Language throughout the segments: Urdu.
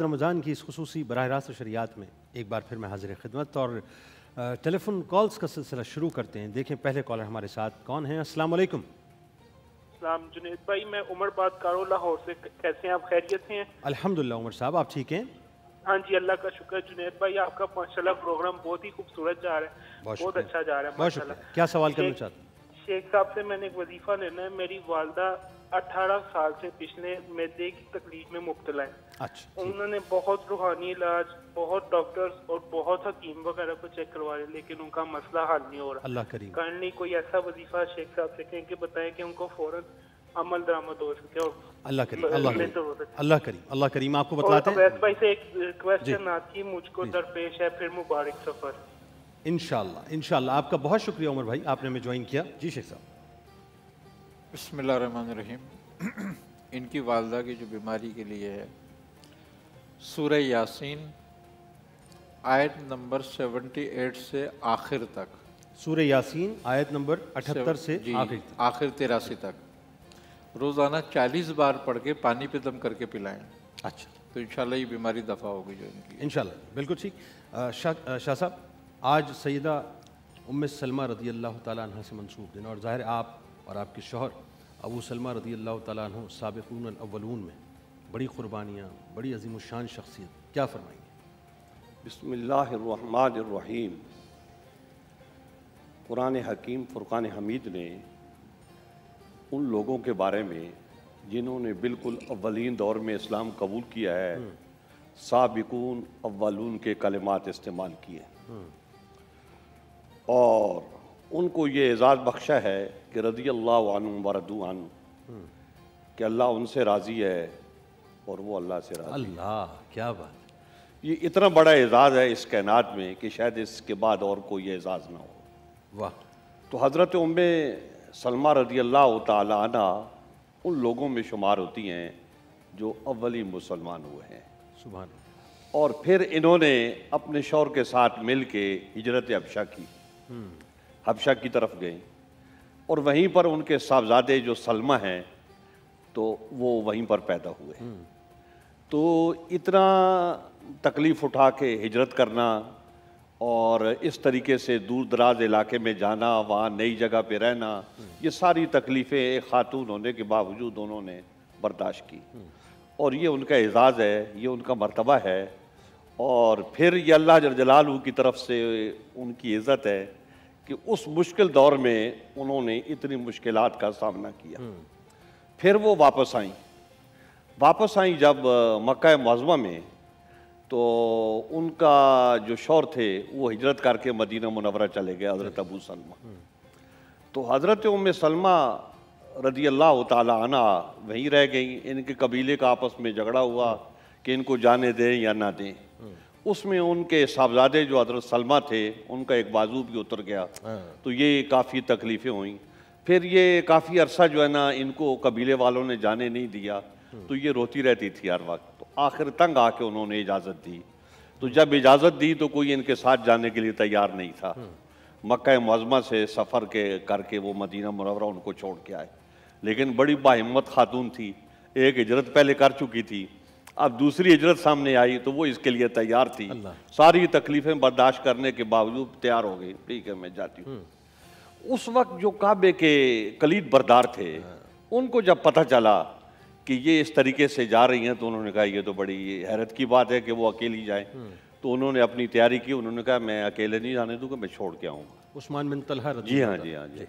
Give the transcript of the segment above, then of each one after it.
رمضان کی اس خصوصی براہ راست شریعت میں ایک بار پھر میں حاضر خدمت اور ٹیلی فون کالز کا سلسلہ شروع کرتے ہیں۔ دیکھیں پہلے کالر ہمارے ساتھ کون ہیں۔ السلام علیکم۔ السلام جنید بھائی، میں عمر بات کر رہا ہوں لاہور سے۔ کیسے ہیں آپ؟ خیریت سے ہیں؟ الحمدللہ عمر صاحب، آپ ٹھیک ہیں؟ ہاں جی، اللہ کا شکر ہے جنید بھائی، آپ کا ماشاءاللہ پروگرام بہت ہی خوبصورت جا رہا ہے، بہت اچھا جا رہا ہے ماشاءاللہ۔ کیا سوال کرنا چاہتے ہیں؟ شیخ صاحب سے میں نے ایک وظیفہ لینا ہے۔ میری والدہ 18 سال سے پچھلے معدے کی تکلیف میں مبتلا ہے۔ اچھا، انہوں نے بہت روحانی علاج، بہت ڈاکٹرز اور بہت حکیم وغیرہ کو چیک کروائے، لیکن ان کا مسئلہ حل نہیں ہو رہا۔ اللہ کریم، کرنی کوئی ایسا وظیفہ شیخ صاحب سے کہیں کہ بتائیں کہ ان کو فوراً عمل درآمد ہو سکے اور اللہ کریم، اللہ کریم، اللہ کریم آپ کو بتلاتے ہیں۔ عبید بھائی سے ایک کویسچن آتی، مجھ کو درپیش ہے پھر مبارک سفر۔ انشاءاللہ انشاءاللہ، آپ کا بہت شکریہ عمر بھائی، آپ نے ہمیں جوائن کیا۔ جی شیخ صاحب۔ بسم اللہ الرحمن الرحیم۔ ان کی والدہ کی جو بیماری کے لیے ہے، سورہ یاسین آیت نمبر 78 سے آخر تک، سورہ یاسین آیت نمبر 78 سے آخر 83 تک روزانہ 40 بار پڑھ کے پانی پہ دم کر کے پلائیں۔ اچھا، تو انشاءاللہ یہ بیماری دفع ہوگی جو ان کی۔ انشاءاللہ بالکل ٹھیک۔ شاہ صاحب، آج سیدہ ام سلمہ رضی اللہ تعالیٰ عنہ سے منسوب دن، اور ظاہر آپ اور آپ کے شوہر ابو سلمہ رضی اللہ تعالیٰ عنہ سابقون الاولون میں بڑی قربانیاں، بڑی عظیم الشان شخصیت، کیا فرمائیں گے؟ بسم اللہ الرحمن الرحیم۔ قرآن حکیم فرقان حمید نے ان لوگوں کے بارے میں جنہوں نے بالکل اولین دور میں اسلام قبول کیا ہے، سابقون اولون کے کلمات استعمال کیے اور ان کو یہ اعزاز بخشا ہے کہ رضی اللہ عنہم ورضوا عنہ، کہ اللہ ان سے راضی ہے اور وہ اللہ سے راضی ہے۔ اللہ، کیا بات! یہ اتنا بڑا اعزاز ہے اس کائنات میں کہ شاید اس کے بعد اور کوئی اعزاز نہ ہو۔ واہ! تو حضرت ام سلمہ رضی اللہ تعالی عنہ ان لوگوں میں شمار ہوتی ہیں جو اولی مسلمان ہوئے ہیں۔ سبحان اللہ۔ اور پھر انہوں نے اپنے شوہر کے ساتھ مل کے ہجرت حبشہ کی، حبشہ کی طرف گئیں، اور وہیں پر ان کے صاحبزادے جو سلمہ ہیں تو وہ وہیں پر پیدا ہوئے۔ تو اتنا تکلیف اٹھا کے ہجرت کرنا اور اس طریقے سے دور دراز علاقے میں جانا، وہاں نئی جگہ پہ رہنا، یہ ساری تکلیفیں ایک خاتون ہونے کے باوجود انہوں نے برداشت کی، اور یہ ان کا اعزاز ہے، یہ ان کا مرتبہ ہے، اور پھر یہ اللہ جل جلالہ کی طرف سے ان کی عزت ہے کہ اس مشکل دور میں انہوں نے اتنی مشکلات کا سامنا کیا۔ پھر وہ واپس آئیں جب مکہ معظمہ میں، تو ان کا جو شوہر تھے وہ ہجرت کر کے مدینہ منورہ چلے گئے، حضرت ابو سلمہ۔ تو حضرت ام سلمہ رضی اللہ تعالی عنہ وہیں رہ گئیں۔ ان کے قبیلے کا آپس میں جھگڑا ہوا کہ ان کو جانے دیں یا نہ دیں۔ اس میں ان کے صاحبزادے جو حضرت سلمہ تھے ان کا ایک بازو بھی اتر گیا، تو یہ کافی تکلیفیں ہوئیں۔ پھر یہ کافی عرصہ جو ہے نا ان کو قبیلے والوں نے جانے نہیں دیا، تو یہ روتی رہتی تھی ہر وقت۔ تو آخر تنگ آ کے انہوں نے اجازت دی، تو جب اجازت دی تو کوئی ان کے ساتھ جانے کے لیے تیار نہیں تھا۔ مکہ معظمہ سے سفر کر کے وہ مدینہ منورہ ان کو چھوڑ کے آئے، لیکن بڑی باہمت خاتون تھی، ایک ہجرت پہلے کر چکی تھی، اب دوسری ہجرت سامنے آئی تو وہ اس کے لیے تیار تھی، ساری تکلیفیں برداشت کرنے کے باوجود تیار ہو گئی، ٹھیک ہے میں جاتی ہوں۔ اس وقت جو کعبے کے کلید بردار تھے ان کو جب پتہ چلا کہ یہ اس طریقے سے جا رہی ہیں، تو انہوں نے کہا یہ تو بڑی حیرت کی بات ہے کہ وہ اکیلی جائیں۔ تو انہوں نے اپنی تیاری کی، انہوں نے کہا میں اکیلے نہیں جانے دوں گا، میں چھوڑ کے آؤں گا۔ عثمان بن طلحہ رضی جی اللہ ہاں جی۔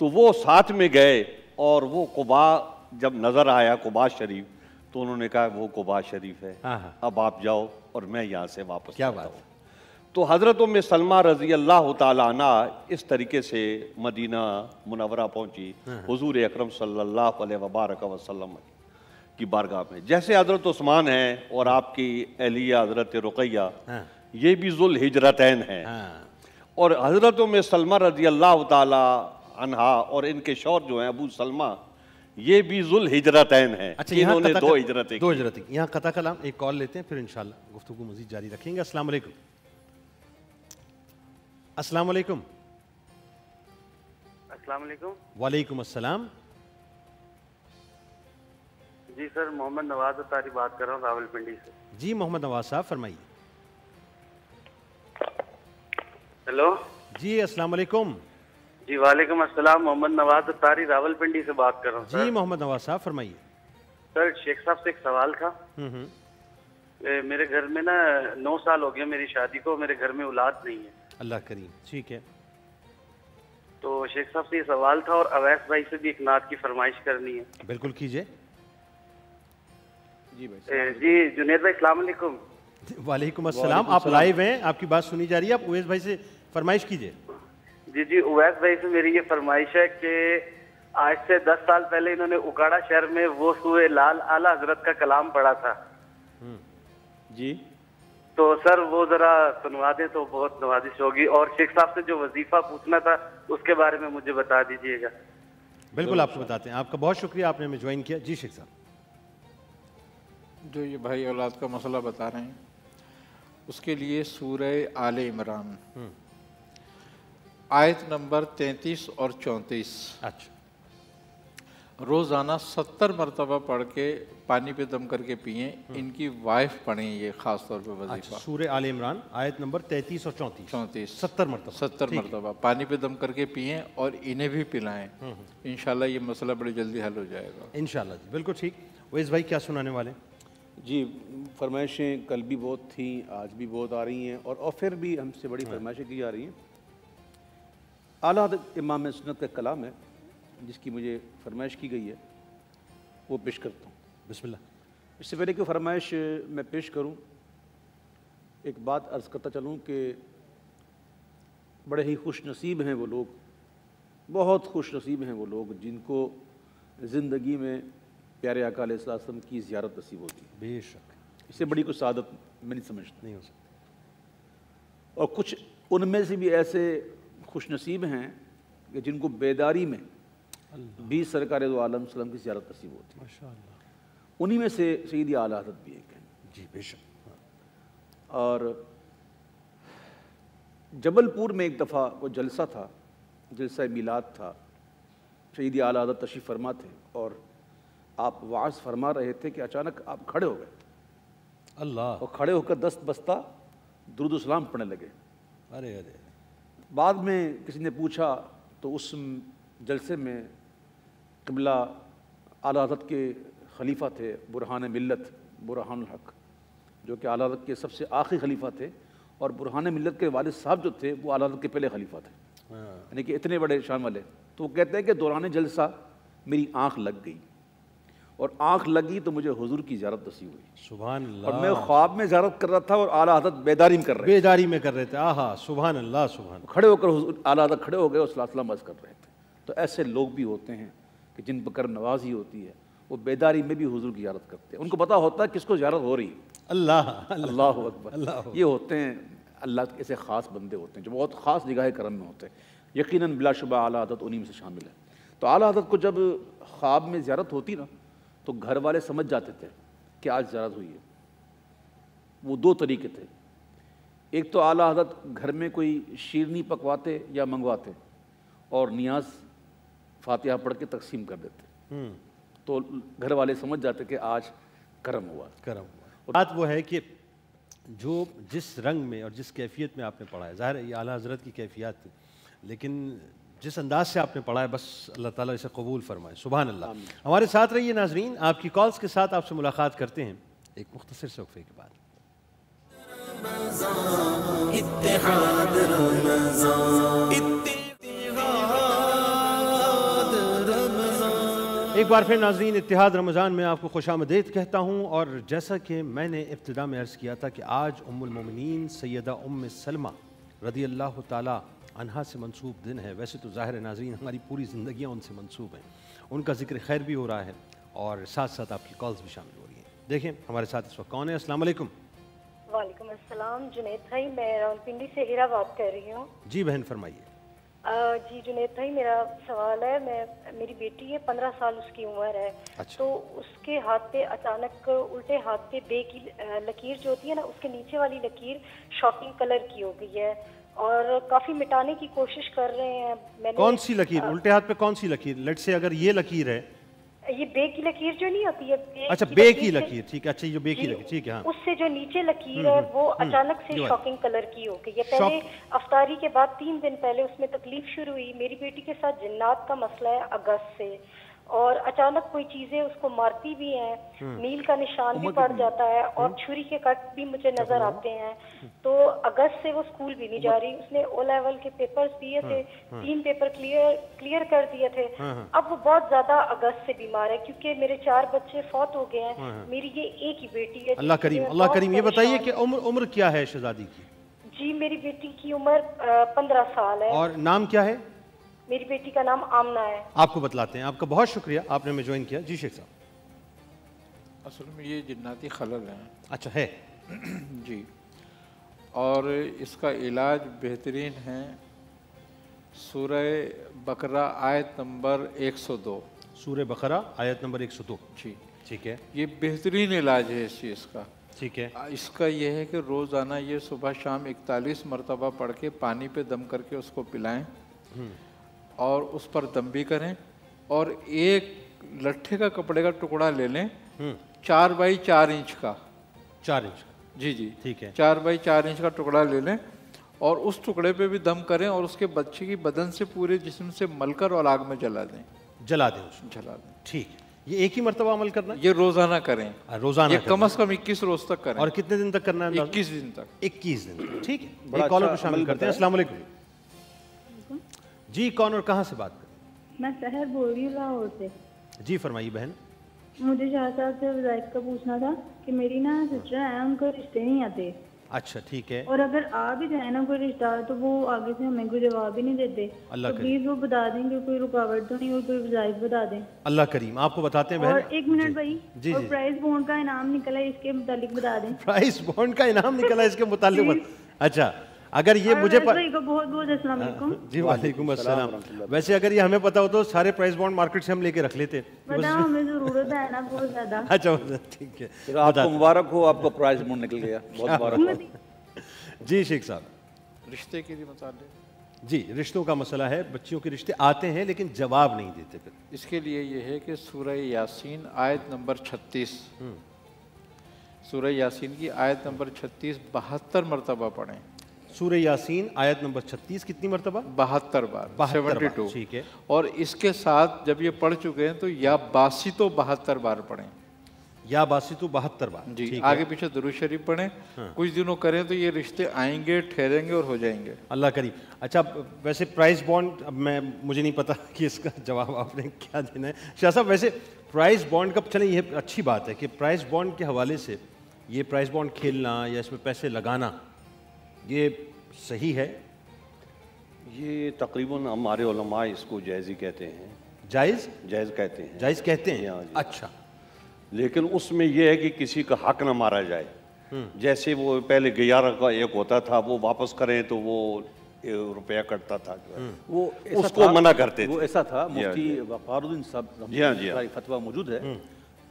تو وہ ساتھ میں گئے، اور وہ قباء جب نظر آیا قباء شریف، تو انہوں نے کہا وہ قباء شریف ہے، اب آپ جاؤ اور میں یہاں سے واپس کیا جاتا بات ہوں۔ تو حضرت ام سلمہ رضی اللہ تعالی عنہ اس طریقے سے مدینہ منورہ پہنچی حضور اکرم صلی اللہ علیہ وبارک وسلم کی بارگاہ میں۔ جیسے حضرت عثمان ہیں اور آپ کی اہلیہ حضرت رقیہ، یہ بھی ذو الہجرتین ہیں، اور حضرت ام سلمہ رضی اللہ تعالی عنہ اور ان کے شوہر جو ہیں ابو سلمہ، یہ بھی ذو الہجرتین ہیں، جنہوں نے دو ہجرتیں کی۔ یہاں قطع کلام ایک کال لیتے ہیں، پھر انشاءاللہ گفتگو مزید جاری رکھیں گے۔ السلام علیکم۔ السلام علیکم۔ السلام علیکم۔ وعلیکم السلام۔ جی سر، محمد نواز اتاری بات کر رہا ہوں راولپنڈی سے. جی محمد نواز صاحب فرمائیے. ہیلو جی السلام علیکم. جی وعلیکم السلام. محمد نواز اتاری راولپنڈی سے بات کر رہا ہوں سر. جی محمد نواز صاحب فرمائیے. سر شیخ صاحب سے ایک سوال تھا. میرے گھر میں نا 9 سال ہو گیا میری شادی کو, میرے گھر میں اولاد نہیں ہے. اللہ کریم. ٹھیک ہے. تو شیخ صاحب سے یہ سوال تھا, اور اویس بھائی سے بھی ایک نعت کی فرمائش کرنی ہے. بالکل کیجئے. جی جنید بھائی السلام علیکم. وعلیکم السلام. آپ لائیو ہیں, آپ کی بات سنی جا رہی ہے. آپ اویس بھائی سے فرمائش کیجئے. جی اویس بھائی سے میری یہ فرمائش ہے کہ آج سے 10 سال پہلے انہوں نے اکاڑا شہر میں وہ سورہ لال اعلیٰ حضرت کا کلام پڑھا تھا. جی تو سر وہ ذرا سنوا دیں تو بہت نوازش ہوگی. اور شیخ صاحب سے جو وظیفہ پوچھنا تھا اس کے بارے میں مجھے بتا دیجئے گا. بالکل آپ کو بتاتے ہیں. آپ کا بہت شکریہ, آپ نے ہمیں جوائن کیا. جی شیخ صاحب. جو یہ بھائی اولاد کا مسئلہ بتا رہے ہیں, اس کے لیے سورہ آل عمران آیت نمبر 33 اور 34 اچھا روزانہ 70 مرتبہ پڑھ کے پانی پہ دم کر کے پئیں. ان کی وائف پڑھیں یہ خاص طور پہ وظیفہ. سورہ آل عمران آیت نمبر 33 اور 34 70 مرتبہ 70 مرتبہ پانی پہ دم کر کے پئیں اور انہیں بھی پلائیں. انشاءاللہ یہ مسئلہ بڑی جلدی حل ہو جائے گا انشاءاللہ. جی بالکل ٹھیک. ویس بھائی کیا سنانے والے؟ جی فرمائشیں کل بھی بہت تھیں, آج بھی بہت آ رہی ہیں, اور پھر بھی ہم سے بڑی فرمائشیں کی جا رہی ہیں. اعلیٰ حضرت امام سنت کا کلام ہے جس کی مجھے فرمائش کی گئی ہے, وہ پیش کرتا ہوں. بسم اللہ. اس سے پہلے کہ فرمائش میں پیش کروں, ایک بات عرض کرتا چلوں کہ بڑے ہی خوش نصیب ہیں وہ لوگ, بہت خوش نصیب ہیں وہ لوگ جن کو زندگی میں پیارے آقا علیہ السلام کی زیارت نصیب ہوتی ہے. بے شک. اس سے بڑی کوئی سعادت میں نہیں سمجھتا. نہیں ہو سکتا. اور کچھ ان میں سے بھی ایسے خوش نصیب ہیں کہ جن کو بیداری میں بھی سرکار دو عالم وسلم کی زیارت نصیب ہوتی ہے. ماشاءاللہ. انہی میں سے سیدی اعلیٰ حضرت بھی ایک ہیں. جی بے شک. اور جبل پور میں ایک دفعہ وہ جلسہ تھا, جلسہ میلاد تھا. سیدی اعلیٰ حضرت تشریف فرما تھے اور آپ وعظ فرما رہے تھے کہ اچانک آپ کھڑے ہو گئے. اللہ. اور کھڑے ہو کر دست بستہ درود و سلام پڑھنے لگے. ارے ارے. بعد میں کسی نے پوچھا تو اس جلسے میں قبلہ اعلیٰ حضرت کے خلیفہ تھے برہان ملت برہان الحق, جو کہ اعلیٰ حضرت کے سب سے آخری خلیفہ تھے, اور برہان ملت کے والد صاحب جو تھے وہ اعلیٰ حضرت کے پہلے خلیفہ تھے, یعنی کہ اتنے بڑے شان والے. تو وہ کہتے ہیں کہ دوران جلسہ میری آنکھ لگ گئی, اور آنکھ لگی تو مجھے حضور کی زیارت نصیب ہوئی. سبحان اللہ. اور میں خواب میں زیارت کر رہا تھا اور اعلیٰ حضرت بیداری میں کر رہے تھے. بیداری میں کر رہے تھے. آہا سبحان اللہ. سبحان. کھڑے ہو کر حضور اعلیٰ حضرت کھڑے ہو گئے اور صلی اللہ علیہ وسلم عرض کر رہے تھے. تو ایسے لوگ بھی ہوتے ہیں کہ جن پر کرم نوازی ہوتی ہے, وہ بیداری میں بھی حضور کی زیارت کرتے ہیں. ان کو پتہ ہوتا ہے کس کو زیارت ہو رہی ہے. اللہ. اللہ اکبر. یہ ہوتے ہیں اللہ کے ایسے خاص بندے ہوتے ہیں جو بہت خاص نگاہ کرم میں ہوتے ہیں. یقیناً بلا شبہ اعلیٰ حضرت انہی میں سے شامل ہے. تو اعلیٰ حضرت کو جب خواب میں زیارت ہوتی نا تو گھر والے سمجھ جاتے تھے کہ آج زیارت ہوئی ہے. وہ 2 طریقے تھے. ایک تو اعلیٰ حضرت گھر میں کوئی شیرنی پکواتے یا منگواتے اور نیاز فاتحہ پڑھ کے تقسیم کر دیتے, تو گھر والے سمجھ جاتے کہ آج کرم ہوا. کرم ہوا. بات وہ ہے کہ جو جس رنگ میں اور جس کیفیت میں آپ نے پڑھا ہے, ظاہر ہے یہ اعلیٰ حضرت کی کیفیات تھی, لیکن جس انداز سے آپ نے پڑھا ہے بس اللہ تعالیٰ اسے قبول فرمائے. سبحان اللہ. ہمارے ساتھ رہیے ناظرین, آپ کی کالز کے ساتھ آپ سے ملاقات کرتے ہیں ایک مختصر سے وقفے کے بعد. ایک بار پھر ناظرین اتحاد رمضان میں آپ کو خوش آمدید کہتا ہوں. اور جیسا کہ میں نے ابتدا میں عرض کیا تھا کہ آج ام المومنین سیدہ ام سلمہ رضی اللہ تعالی عنہا سے منسوب دن ہے. ویسے تو ظاہر ہے ناظرین ہماری پوری زندگیاں ان سے منسوب ہیں, ان کا ذکر خیر بھی ہو رہا ہے اور ساتھ ساتھ آپ کی کالز بھی شامل ہو رہی ہیں. دیکھیں ہمارے ساتھ اس وقت کون ہے. السلام علیکم. وعلیکم السلام. جنید بھائی میں راولپنڈی سے ہیرا بات کر رہی ہوں. جی بہن فرمائیے. جی جنید بھائی میرا سوال ہے, میری بیٹی ہے 15 سال اس کی عمر ہے. تو اس کے ہاتھ پہ اچانک الٹے ہاتھ پہ بے کی لکیر جو ہوتی ہے نا, اس کے نیچے والی لکیر شاکنگ کلر کی ہو گئی ہے اور کافی مٹانے کی کوشش کر رہے ہیں. میں نے کون سی لکیر الٹے ہاتھ پہ, کون سی لکیر؟ لیٹ سے اگر یہ لکیر ہے یہ بے کی لکیر جو نہیں ہوتی ہے، اچھا بے کی لکیر، ٹھیک ہے، اچھا یہ بے کی لکیر، ٹھیک ہے، ہاں اس سے جو نیچے لکیر ہے وہ اچانک سے شاکنگ کلر کی ہو گئی ہے. پہلے افطاری کے بعد 3 دن پہلے اس میں تکلیف شروع ہوئی. میری بیٹی کے ساتھ جنات کا مسئلہ ہے اگست سے، اور اچانک کوئی چیزیں اس کو مارتی بھی ہیں، نیل کا نشان بھی پڑ جاتا ہے، اور چھری کے کٹ بھی مجھے نظر آتے ہیں. تو اگست سے وہ اسکول بھی نہیں جا رہی. اس نے او لیول کے پیپرز دیے تھے، 3 پیپر کلیئر کر دیے تھے. اب وہ بہت زیادہ اگست سے بیمار ہے کیونکہ میرے 4 بچے فوت ہو گئے ہیں. میری یہ ایک ہی بیٹی ہے. اللہ کریم، اللہ کریم. یہ بتائیے کہ عمر کیا ہے شہزادی کی؟ جی میری بیٹی کی عمر 15 سال ہے. اور نام کیا ہے؟ میری بیٹی کا نام آمنہ ہے. آپ کو بتلاتے ہیں. آپ کا بہت شکریہ، آپ نے ہمیں جوائن کیا. جی شیخ صاحب. اصل میں یہ جناتی خلل ہیں. اچھا ہے جی، اور اس کا علاج بہترین ہے سورہ بقرہ آیت نمبر 102. سورہ بقرہ آیت نمبر 102. جی ٹھیک ہے، یہ بہترین علاج ہے اس چیز کا. ٹھیک ہے. اس کا یہ ہے کہ روزانہ یہ صبح شام 41 مرتبہ پڑھ کے پانی پہ دم کر کے اس کو پلائیں، اور اس پر دم بھی کریں، اور ایک لٹھے کا کپڑے کا ٹکڑا لے لیں 4 بائی 4 انچ کا. 4 انچ. جی جی ٹھیک ہے. 4 بائی 4 انچ کا ٹکڑا لے لیں، اور اس ٹکڑے پہ بھی دم کریں، اور اس کے بچے کی بدن سے پورے جسم سے مل کر اور آگ میں جلا دیں. جلا دیں اس کو. جلا دیں. ٹھیک. یہ ایک ہی مرتبہ عمل کرنا ہے؟ یہ روزانہ کریں. روزانہ یہ کم از کم 21 روز تک کریں. اور کتنے دن تک کرنا ہے؟ 21 دن تک. 21 دن. ٹھیک ہے. ایک کالر کو شامل کرتے ہیں. السلام علیکم. جی کون اور کہاں سے بات کریں؟ میں سحر بول رہی ہوں لاہور سے. جی فرمائیے بہن. مجھے شاہ صاحب سے وظائف کا پوچھنا تھا کہ میری نا سسٹر ہیں، ان کو رشتے نہیں آتے. اچھا ٹھیک ہے. اور اگر آ بھی جائے نا کوئی رشتہ تو وہ آگے سے ہمیں کوئی جواب ہی نہیں دیتے. تو پلیز وہ بتا دیں کہ کوئی رکاوٹ تو نہیں، اور کوئی وظائف بتا دیں. اللہ کریم. آپ کو بتاتے ہیں بہن. اور 1 منٹ بھائی. اور پرائز بونڈ کا انعام نکلا ہے، اس کے متعلق بتا دیں. پرائز بونڈ کا انعام نکلا ہے اس کے متعلق. اچھا اگر یہ مجھے بہت بہت السلام علیکم. جی وعلیکم السلام. ویسے اگر یہ ہمیں پتا ہو تو سارے پرائز بونڈ مارکیٹ سے ہم لے کے رکھ لیتے. ہمیں ضرورت ہے نا بہت زیادہ. اچھا ٹھیک ہے. آپ کو مبارک ہو، آپ کو پرائز بونڈ نکل گیا. بہت مبارک ہو. جی شیخ صاحب. رشتے کے لیے متعلق جی رشتوں کا مسئلہ ہے. بچیوں کے رشتے آتے ہیں لیکن جواب نہیں دیتے. پھر اس کے لیے یہ ہے کہ سورہ یاسین آیت نمبر 36، سورہ یاسین کی آیت نمبر 36 72 مرتبہ پڑھیں. سورہ یاسین آیت نمبر 36 کتنی مرتبہ؟ 72 بار. 72. ٹھیک ہے. اور اس کے ساتھ جب یہ پڑھ چکے ہیں تو یا باسی تو 72 بار پڑھیں. یا باسی تو 72 بار. جی آگے پیچھے درود شریف پڑھیں. کچھ دنوں کریں تو یہ رشتے آئیں گے، ٹھہریں گے اور ہو جائیں گے. اللہ کریم. اچھا ویسے پرائز بانڈ، اب مجھے نہیں پتا کہ اس کا جواب آپ نے کیا دینا ہے شاہ صاحب. ویسے پرائز بانڈ کا چلیں یہ اچھی بات ہے کہ پرائز بانڈ کے حوالے سے یہ پرائز بانڈ کھیلنا یا اس میں پیسے لگانا یہ صحیح ہے؟ یہ تقریباً ہمارے علماء اس کو جائز ہی کہتے ہیں. جائز کہتے ہیں. جائز کہتے ہیں. اچھا. لیکن اس میں یہ ہے کہ کسی کا حق نہ مارا جائے. جیسے وہ پہلے 11 کا ایک ہوتا تھا، وہ واپس کریں تو وہ روپیہ کٹتا تھا، وہ اس کو منع کرتے تھے. وہ ایسا تھا. مفتی وقار الدین صاحب فتویٰ موجود ہے.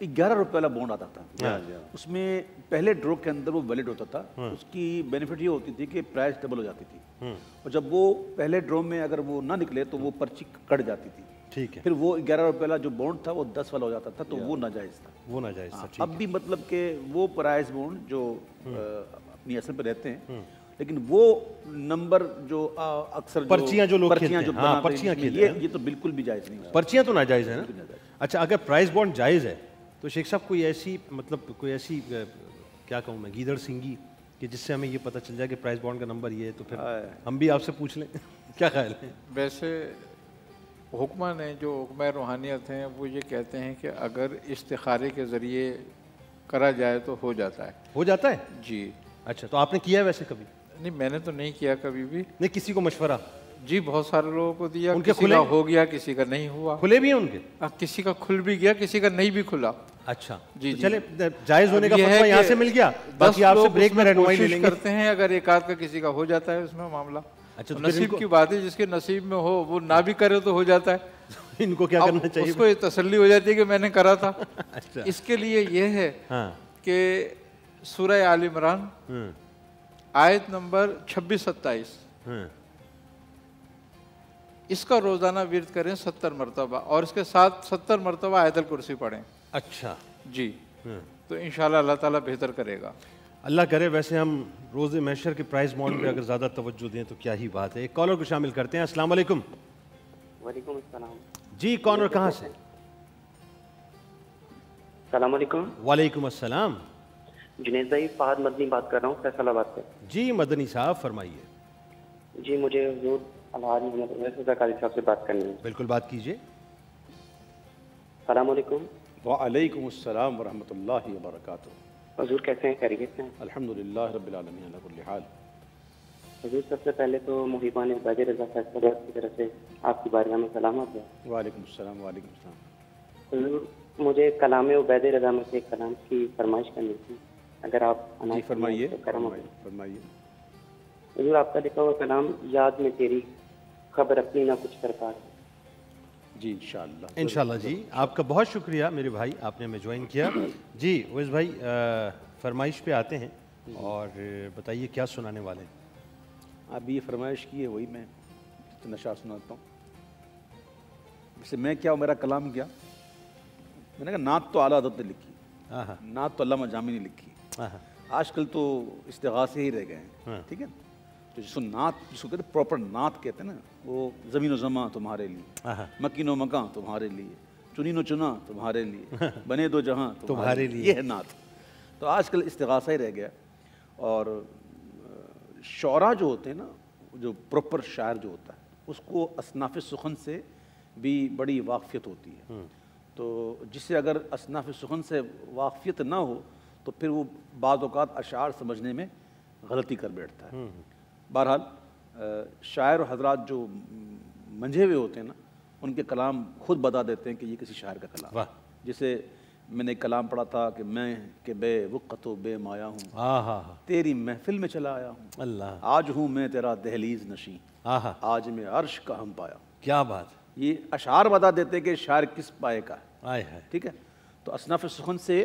11 روپے والا بونڈ آتا تھا. اس میں پہلے ڈرو کے اندر وہ ویلڈ ہوتا تھا. اس کی بینیفٹ یہ ہوتی تھی کہ پرائز ڈبل ہو جاتی تھی. اور جب وہ پہلے ڈرو میں اگر وہ نہ نکلے تو وہ پرچی کٹ جاتی تھی. ٹھیک ہے. پھر وہ 11 روپے والا جو بونڈ تھا وہ 10 والا ہو جاتا تھا، تو وہ ناجائز تھا. وہ ناجائز تھا. اب بھی مطلب کہ وہ پرائز بونڈ جو اپنی اصل پہ رہتے ہیں، لیکن وہ نمبر جو اکثر پرچیاں جو لوگ کھیلتے ہیں، پرچیاں یہ تو بالکل بھی جائز نہیں. پرچیاں تو ناجائز ہیں نا. اچھا اگر پرائز بانڈ جائز ہے تو شیخ صاحب کوئی ایسی کیا کہوں میں گیدڑ سنگی کہ جس سے ہمیں یہ پتہ چل جائے کہ پرائز بانڈ کا نمبر یہ ہے، تو پھر ہم بھی آپ سے پوچھ لیں. کیا خیال ہے؟ ویسے حکمہ نے جو حکمہ روحانیت ہیں وہ یہ کہتے ہیں کہ اگر استخارے کے ذریعے کرا جائے تو ہو جاتا ہے. ہو جاتا ہے؟ جی. اچھا تو آپ نے کیا ہے ویسے کبھی؟ نہیں میں نے تو نہیں کیا کبھی بھی. نہیں کسی کو مشورہ؟ جی بہت سارے لوگوں کو دیا. کسی کا ہو گیا، کسی کا نہیں ہوا. کھلے بھی ہیں ان کے؟ کسی کا کھل بھی گیا، کسی کا نہیں بھی کھلا. اچھا جی. چلے جائز ہونے کا فتویٰ یہاں سے مل گیا. باقی آپ سے بریک میں رہنمائی لے لیں گے. کرتے ہیں اگر ایک آدھ کا کسی کا ہو جاتا ہے اس میں معاملہ. اچھا نصیب کی بات ہے، جس کے نصیب میں ہو وہ نہ بھی کرے تو ہو جاتا ہے. ان کو کیا کرنا چاہیے؟ اس کو تسلی ہو جاتی ہے کہ میں نے کرا تھا. اس کے لیے یہ ہے کہ سورہ آل عمران آیت نمبر 26-27 اس کا روزانہ ورد کریں 70 مرتبہ، اور اس کے ساتھ 70 مرتبہ آیت الکرسی پڑھیں۔ اچھا جی، تو انشاءاللہ اللہ تعالیٰ بہتر کرے گا۔ اللہ کرے۔ ویسے ہم روز محشر کے پرائز بانڈ پہ اگر زیادہ توجہ دیں تو کیا ہی بات ہے۔ ایک کالر کو شامل کرتے ہیں۔ السلام علیکم۔ وعلیکم السلام۔ جی کون اور کہاں سے؟ السلام علیکم۔ وعلیکم السلام۔ جنید بھائی، فہد مدنی بات کر رہا ہوں فیصل آباد سے۔ جی مدنی صاحب فرمائیے۔ جی مجھے حضور الحاج محمد رضا قاری صاحب سے بات کرنی ہے۔ بالکل بات کیجیے۔ السلام علیکم۔ وعلیکم السلام ورحمۃ اللہ وبرکاتہ۔ حضور کیسے ہیں؟ خیریت سے ہیں؟ الحمدللہ رب العالمین علی کل حال۔ حضور سب سے پہلے تو محبان عبید رضا فیصل آباد کی طرف سے آپ کی بارگاہ میں سلامت ہے۔ وعلیکم السلام۔ وعلیکم السلام۔ حضور مجھے کلام عبید رضا میں سے ایک کلام کی فرمائش کرنی تھی، اگر آپ جی فرمائیے۔ فرمائیے۔ حضور آپ کا لکھا ہوا کلام یاد میں تیری خبر اپنی نہ کچھ درکار ہے۔ جی انشاءاللہ انشاءاللہ۔ جی آپ کا بہت شکریہ میرے بھائی، آپ نے ہمیں جوائن کیا۔ جی اویس بھائی فرمائش پہ آتے ہیں اور بتائیے کیا سنانے والے ہیں؟ اب یہ فرمائش کی ہے وہی میں نشار سناتا ہوں۔ جیسے میں کیا میرا کلام کیا، میں نے کہا نعت تو اعلیٰ حضرت نے لکھی، نعت تو علامہ جامی نے لکھی۔ آج کل تو استغاثے ہی رہ گئے ہیں، ٹھیک ہے۔ تو جس کو نعت، جس کو کہتے ہیں پراپر نعت کہتے ہیں نا، وہ زمین و زماں تمہارے لیے، مکین و مکاں تمہارے لیے، چنین و چنا تمہارے لیے، بنے دو جہاں تمہارے لیے، یہ ہے نعت۔ تو آج کل استغاثہ ہی رہ گیا۔ اور شعراء جو ہوتے ہیں نا، جو پراپر شاعر جو ہوتا ہے، اس کو اصناف سخن سے بھی بڑی واقفیت ہوتی ہے۔ تو جس سے اگر اصناف سخن سے واقفیت نہ ہو تو پھر وہ بعض اوقات اشعار سمجھنے میں غلطی کر بیٹھتا ہے۔ بہرحال شاعر حضرات جو منجھے ہوئے ہوتے ہیں نا، ان کے کلام خود بتا دیتے ہیں کہ یہ کسی شاعر کا کلام۔ جسے میں نے ایک کلام پڑھا تھا کہ میں کہ بے وقت و بے مایا ہوں، تیری محفل میں چلا آیا ہوں، اللہ آج ہوں میں تیرا دہلیز نشیں، آج میں عرش کا ہم پایا۔ کیا بات! یہ اشعار بتا دیتے ہیں کہ شاعر کس پائے کا ہے، ٹھیک ہے۔ تو اصناف سخن سے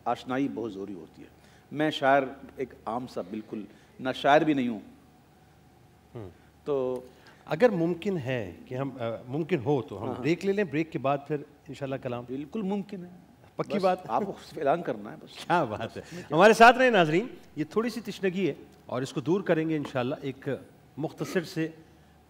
آشنائی بہت ضروری ہوتی ہے۔ میں شاعر ایک عام سا بالکل نہ شاعر بھی نہیں ہوں۔ تو اگر ممکن ہے کہ ہم ممکن ہو تو ہم بریک لے لیں، بریک کے بعد پھر انشاءاللہ کلام۔ بالکل ممکن ہے، پکی بات، آپ کو اعلان کرنا ہے بس۔ کیا بات ہے! ہمارے ساتھ رہے ناظرین، یہ تھوڑی سی تشنگی ہے اور اس کو دور کریں گے انشاءاللہ ایک مختصر سے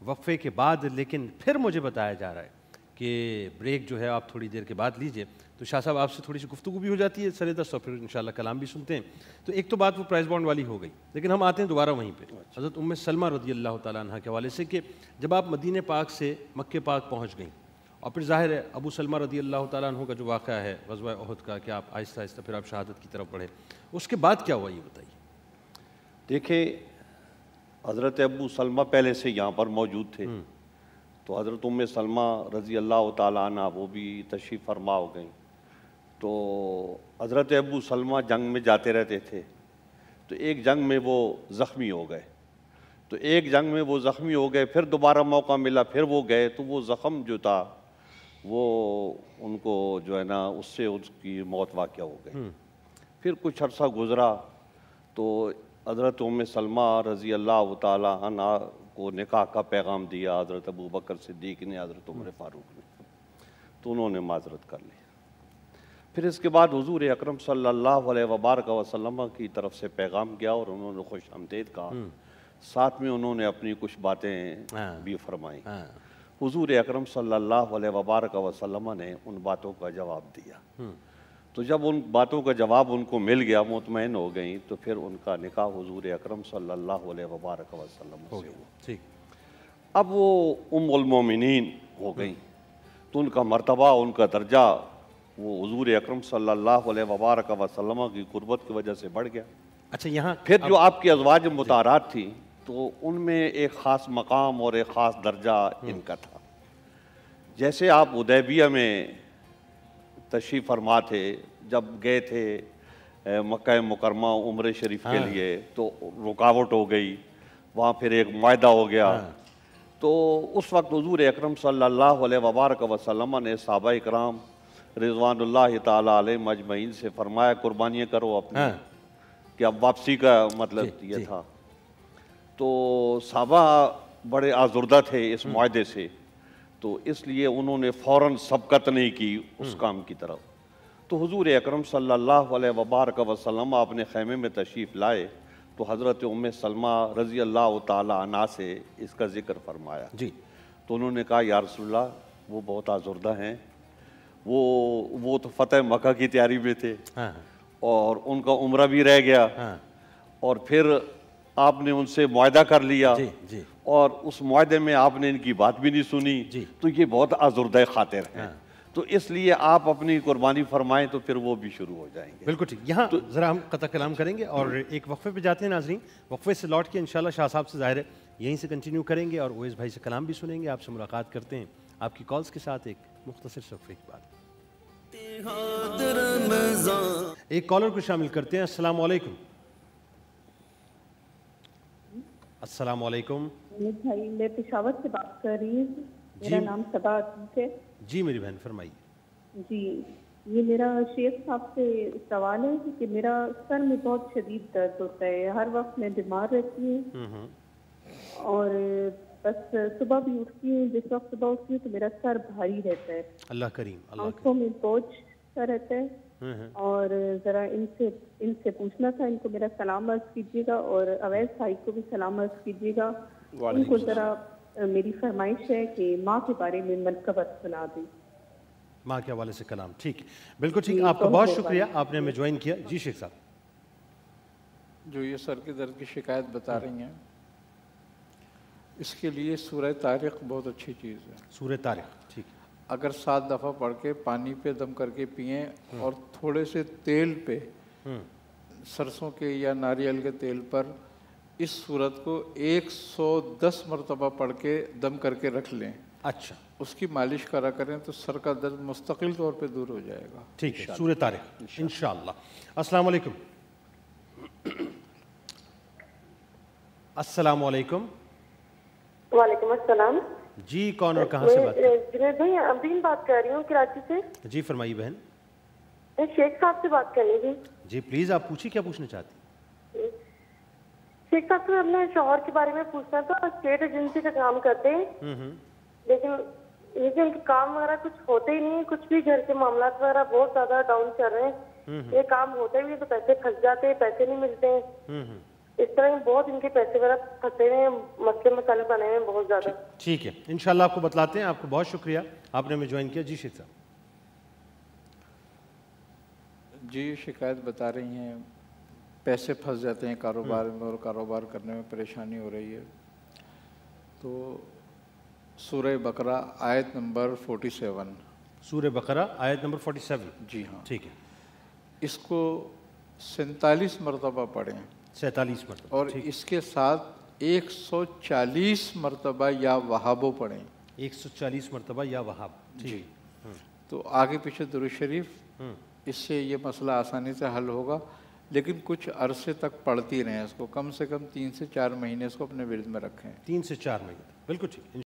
وقفے کے بعد۔ لیکن پھر مجھے بتایا جا رہا ہے کہ بریک جو ہے آپ تھوڑی دیر کے بعد لیجئے، تو شاہ صاحب آپ سے تھوڑی سی گفتگو بھی ہو جاتی ہے سر دست، اور پھر انشاءاللہ کلام بھی سنتے ہیں۔ تو ایک تو بات وہ پرائز بانڈ والی ہو گئی، لیکن ہم آتے ہیں دوبارہ وہیں پہ حضرت ام سلمہ رضی اللہ تعالیٰ عنہ کے حوالے سے کہ جب آپ مدینہ پاک سے مکہ پاک پہنچ گئیں، اور پھر ظاہر ہے ابو سلمہ رضی اللہ تعالیٰ عنہ کا جو واقعہ ہے غزوہ احد کا، کہ آپ آہستہ آہستہ پھر آپ شہادت کی طرف بڑھے، اس کے بعد کیا ہوا یہ بتائیے۔ دیکھیں حضرت ابو سلمہ پہلے سے یہاں پر موجود تھے، تو حضرت ام سلمہ رضی اللہ تعالیٰ عنہ وہ بھی تشریف فرما ہو گئیں۔ تو حضرت ابو سلمہ جنگ میں جاتے رہتے تھے، تو ایک جنگ میں وہ زخمی ہو گئے، تو ایک جنگ میں وہ زخمی ہو گئے، پھر دوبارہ موقع ملا، پھر وہ گئے، تو وہ زخم جو تھا وہ ان کو جو ہے نا اس سے اس کی موت واقع ہو گئی۔ پھر کچھ عرصہ گزرا تو حضرت ام سلمہ رضی اللہ تعالیٰ عنہ کو نکاح کا پیغام دیا حضرت ابو بکر صدیق نے، حضرت عمر فاروق نے، تو انہوں نے معذرت کر لی۔ پھر اس کے بعد حضور اکرم صلی اللہ علیہ وبارک وسلم کی طرف سے پیغام گیا اور انہوں نے خوش آمدید کہا، ساتھ میں انہوں نے اپنی کچھ باتیں بھی فرمائیں۔ حضور اکرم صلی اللہ علیہ وبارک وسلم نے ان باتوں کا جواب دیا۔ تو جب ان باتوں کا جواب ان کو مل گیا، مطمئن ہو گئیں، تو پھر ان کا نکاح حضور اکرم صلی اللہ علیہ وبارک وسلم سے ہوا۔ اب وہ ام المومنین ہو گئیں، تو ان کا مرتبہ، ان کا درجہ وہ حضور اکرم صلی اللہ علیہ وبارک وسلم کی قربت کی وجہ سے بڑھ گیا۔ اچھا، یہاں پھر جو آپ کی ازواج مطہرات تھیں تو ان میں ایک خاص مقام اور ایک خاص درجہ ان کا تھا۔ جیسے آپ حدیبیہ میں تشریف فرما تھے، جب گئے تھے مکہ مکرمہ عمرہ شریف کے لیے، تو رکاوٹ ہو گئی، وہاں پھر ایک معاہدہ ہو گیا۔ تو اس وقت حضور اکرم صلی اللہ علیہ وبارک وسلم نے صحابہ اکرام رضوان اللہ تعالیٰ علیہ مجمعین سے فرمایا قربانیاں کرو اپنی، کہ اب واپسی کا مطلب یہ تھا۔ تو صحابہ بڑے آزردہ تھے اس معاہدے سے، تو اس لیے انہوں نے فوراً سبقت نہیں کی اس کام کی طرف۔ تو حضور اکرم صلی اللہ علیہ وبارک وسلم اپنے خیمے میں تشریف لائے تو حضرت ام سلمہ رضی اللہ تعالی عنہ سے اس کا ذکر فرمایا جی۔ تو انہوں نے کہا یا رسول اللہ وہ بہت آزردہ ہیں، وہ تو فتح مکہ کی تیاری میں تھے اور ان کا عمرہ بھی رہ گیا، اور پھر آپ نے ان سے معاہدہ کر لیا اور اس معاہدے میں آپ نے ان کی بات بھی نہیں سنی، تو یہ بہت آزردہ خاطر ہیں، تو اس لیے آپ اپنی قربانی فرمائیں تو پھر وہ بھی شروع ہو جائیں گے۔ بالکل ٹھیک۔ یہاں ذرا ہم قطع کلام کریں گے اور ایک وقفے پہ جاتے ہیں ناظرین، وقفے سے لوٹ کے انشاءاللہ شاہ صاحب سے ظاہر ہے یہیں سے کنٹینیو کریں گے اور اویس بھائی سے کلام بھی سنیں گے، آپ سے ملاقات کرتے ہیں آپ کی کالز کے ساتھ ایک مختصر وقفے کے بعد۔ ایک کالر کو شامل کرتے ہیں۔ السلام علیکم۔ السلام علیکم بھائی، میں پشاور سے بات کر رہی ہوں، میرا نام صبا عتیق ہے۔ جی میری بہن فرمائیے۔ جی، یہ میرا شیخ صاحب سے سوال ہے کہ میرا سر میں بہت شدید درد ہوتا ہے، ہر وقت میں بیمار رہتی ہوں اور بس صبح بھی اٹھتی ہوں، جس وقت صبح اٹھتی ہوں تو میرا سر بھاری رہتا ہے، اللہ کریم، آنکھوں میں بوجھ سا رہتا ہے، اور ذرا ان سے پوچھنا تھا، ان کو میرا سلام عرض کیجیے گا اور اویس بھائی کو بھی سلام عرض کیجیے گا، ان کو ذرا میری فرمائش ہے کہ ماں کے بارے میں منقبت سنا دیں، ماں کے حوالے سے کلام۔ ٹھیک، بالکل ٹھیک، آپ کا بہت شکریہ، آپ نے ہمیں جوائن کیا۔ جی شیخ صاحب۔ جو یہ سر کے درد کی شکایت بتا رہی ہیں، اس کے لیے سورہ طارق بہت اچھی چیز ہے۔ سورہ طارق، ٹھیک، اگر 7 دفعہ پڑھ کے پانی پہ دم کر کے پئیں اور تھوڑے سے تیل پہ، سرسوں کے یا ناریل کے تیل پر اس صورت کو 110 مرتبہ پڑھ کے دم کر کے رکھ لیں، اچھا، اس کی مالش کرا کریں تو سر کا درد مستقل طور پہ دور ہو جائے گا۔ ٹھیک ہے، سورہ طارق انشاءاللہ۔ السلام علیکم۔ السلام علیکم۔ وعلیکم السلام۔ جی، کون اور کہاں سے بات؟ جنید بھائی، امرین بات کر رہی ہوں کراچی سے۔ جی فرمائیے بہن۔ شیخ صاحب سے بات کرنی تھی۔ جی پلیز، آپ پوچھیے کیا پوچھنا چاہتی ہیں؟ شیخ صاحب سے اپنے شوہر کے بارے میں پوچھنا تھا، اسٹیٹ ایجنسی کا کام کرتے ہیں، لیکن یہ کہ ان کے کام وغیرہ کچھ ہوتے ہی نہیں، کچھ بھی گھر کے معاملات وغیرہ بہت زیادہ ڈاؤن چل رہے ہیں، یہ کام ہوتے بھی تو پیسے پھنس جاتے ہیں، پیسے نہیں ملتے ہیں، اس طرح بہت ان کے پیسے وغیرہ پھنسے ہوئے ہیں، مسئلے مسائل بنے ہوئے ہیں بہت زیادہ۔ ٹھیک ہے، انشاءاللہ آپ کو بتلاتے ہیں۔ آپ کو بہت شکریہ، آپ نے ہمیں جوائن کیا۔ جی شیخ صاحب۔ جی، شکایت بتا رہی ہیں پیسے پھنس جاتے ہیں کاروبار میں اور کاروبار کرنے میں پریشانی ہو رہی ہے، تو سورہ بقرہ آیت نمبر 47۔ سورہ بقرہ آیت نمبر 47۔ جی ہاں، ٹھیک ہے، اس کو 47 مرتبہ پڑھیں، 47 مرتبہ، اور اس کے ساتھ 140 مرتبہ یا وہابو پڑھیں۔ 140 مرتبہ یا وہاب، جی، تو آگے پیچھے درود شریف، اس سے یہ مسئلہ آسانی سے حل ہوگا، لیکن کچھ عرصے تک پڑھتی رہیں اس کو، کم سے کم 3 سے 4 مہینے اس کو اپنے ورد میں رکھیں۔ 3 سے 4 مہینے، بالکل ٹھیک۔